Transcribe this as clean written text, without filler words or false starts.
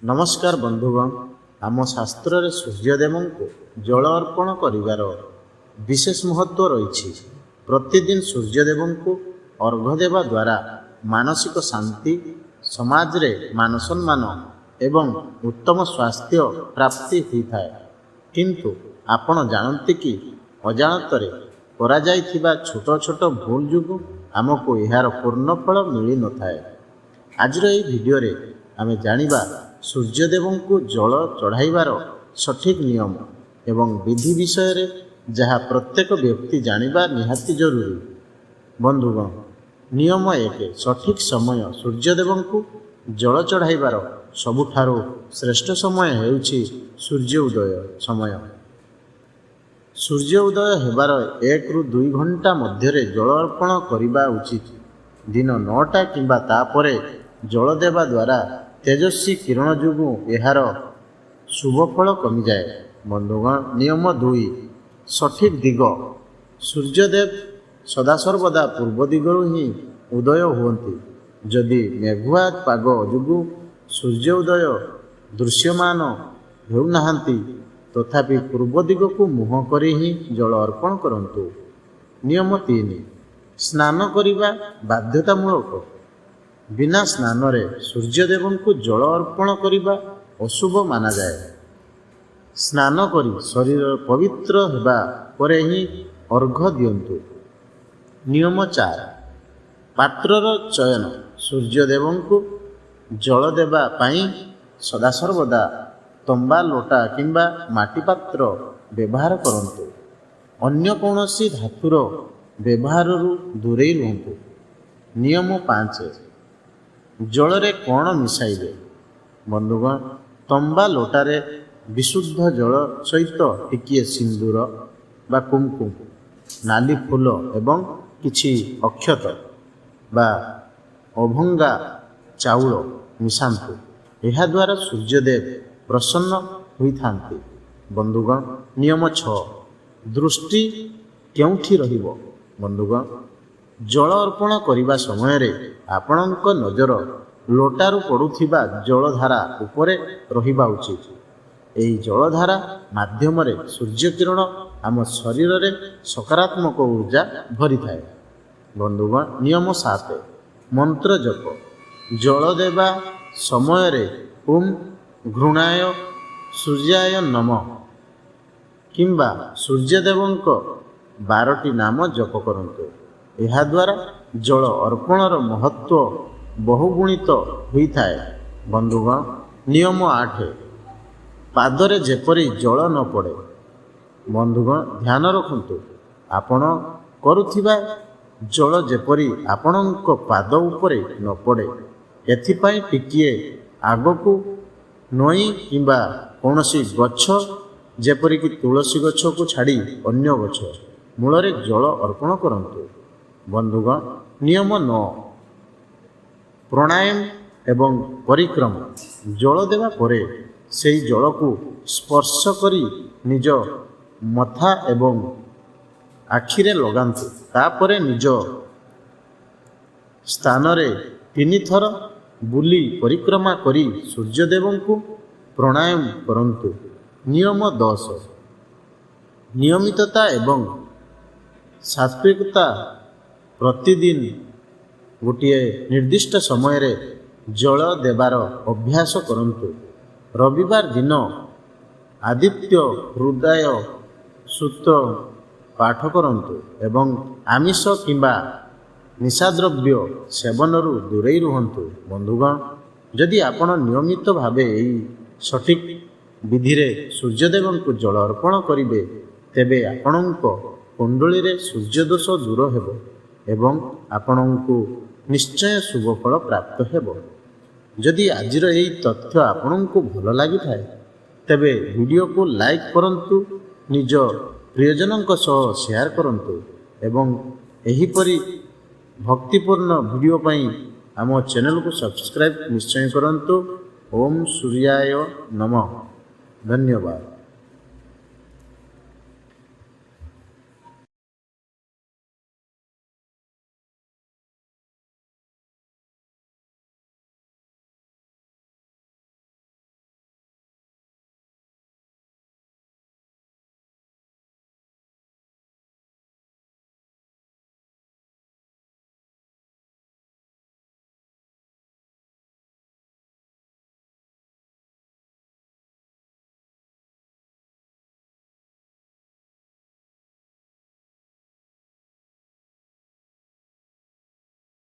नमस्कार बंधुगण, आम शास्त्र रे सूर्यदेव को जल अर्पण करिवार विशेष महत्व रही। प्रतिदिन सूर्यदेव को अर्घ्य देवा द्वारा मानसिक शांति, समाज रे मान सम्मान एवं उत्तम स्वास्थ्य प्राप्ति होता है। किंतु आपण जानते कि अजाणत करा जाइथिबा छोट छोट भूल जुगु आमको यार पूर्ण फल मिली न थाए। आज भिडियो रे आमे जानिबा सूर्यदेव को जल चढ़ाइबार सठिक नियम एवं विधि विषय रे जहाँ प्रत्येक व्यक्ति जानिबा निहाती जरूरी। बंधुगण, नियम 1, सठिक समय सूर्यदेव को जल चढ़ाइबार सबुठारो श्रेष्ठ समय हेउछि सूर्य उदय समय। सूर्य उदय हेबार 1 ରୁ 2 घंटा मध्य जल अर्पण करिबा उचित। दिन 9टा किंबा तापरे जल देवा द्वारा तेजस्वी किरण जुगु एहार शुभ फल कमी जाए। बंधुगण, नियम 2, सठिक दिग। सूर्यदेव सदासर्वदा पूर्व दिगरु ही उदय हुअन्ति। जदि मेघुआ पाग जुगु सूर्य उदय दृश्यमान हेउनाहांति तथापि पूर्व दिग को मुह करी ही जल अर्पण करंतु। नियम 3, स्नान करिबा बाध्यतामूलक। बिना स्नान रे सूर्यदेव को जल अर्पण करिबा अशुभ माना जाए। स्नान करी शरीर पवित्र हेबा परे ही अर्घ्य दियंतु। नियम 4, पात्रर चयन। सूर्यदेव को जल देवा पाई सदासर्वदा तंबा, लोटा किंबा माटी पात्र व्यवहार करंतु। अन्य कौनसी धातुर व्यवहार दूरे रुहंतु। नियम 5, जल रे कौन मिसाइबे। बंधुगण, तंबा लोटारे विशुद्ध जल सहित टिकिए सिंदूर बा कुमकुम, नाली फूल एवं किछि अक्षत बा अभंगा चाउल मिसांतु। यह द्वारा सूर्यदेव प्रसन्न होइथांती। बंधुगण, नियम 6, दृष्टि केउठी रहिबो। बंधुगण, जल अर्पण करिबा समय रे आपणक नजर लोटारू पड़ुथिबा जलधारा उपरे रहिबा उचित। एई जलधारा माध्यम रे सूर्य किरण आम शरीर रे सकारात्मक ऊर्जा भरी थाए। बंधुगण, नियम 7, मंत्र जप। जल देवा समय रे ओम घृणाय सूर्याय नमः किंबा सूर्यदेवंक 12टी नाम जप करंतु। यह द्वारा जल अर्पणर महत्व बहुगुणित होता है। बंधुगण, नियम 8, पादरे जेपरी जल न पड़े। बंधुगण, ध्यान रखंतु, आपण करुथिबा जल जेपरी आपणक पाद उपरे न पड़े एथिपाई टिकिए आगकू नई किंबा कौनसी गछ जेपरिक तुलसी गछ को छाड़ी अन्य गछ मूल जल अर्पण करंतु। बंधुगण, नियम 9, प्राणायाम एवं परिक्रमा। जल देवा परे सेई जल को स्पर्श करी निज मथा एवं आखिरे लगांतु। तापरे निज स्थान रे 3 थर बुली परिक्रमा करी सूर्यदेव को प्राणायाम करंतु। नियम 10, नियमितता एवं सात्विकता। प्रतिदिन गोटे निर्दिष्ट समय रे जल देवार अभ्यास करंतु। रविवार दिन आदित्य हृदय सूत्र पाठ करंतु एवं आमिष किंबा निशाद्रव्य सेवनरू दूरे रुहंतु। बंधुगण, यदि आपण नियमित भावे एई सठिक विधि रे सूर्यदेव को जल अर्पण करिवे तेबे आपणक कुंडली रे सूर्यदोष दूर हेबो एवं आपणको निश्चय शुभ फल प्राप्त हेबो। यदि आजिर एई तथ्य आपणको भल लागि थाए तेबे वीडियो को लाइक करंतु, निज प्रियजनक सह शेयर करंतु एवं एहिपरि भक्तिपूर्ण वीडियो पाई आम चैनल को सब्सक्राइब निश्चय करंतु। ओम सूर्याय नमः। धन्यवाद।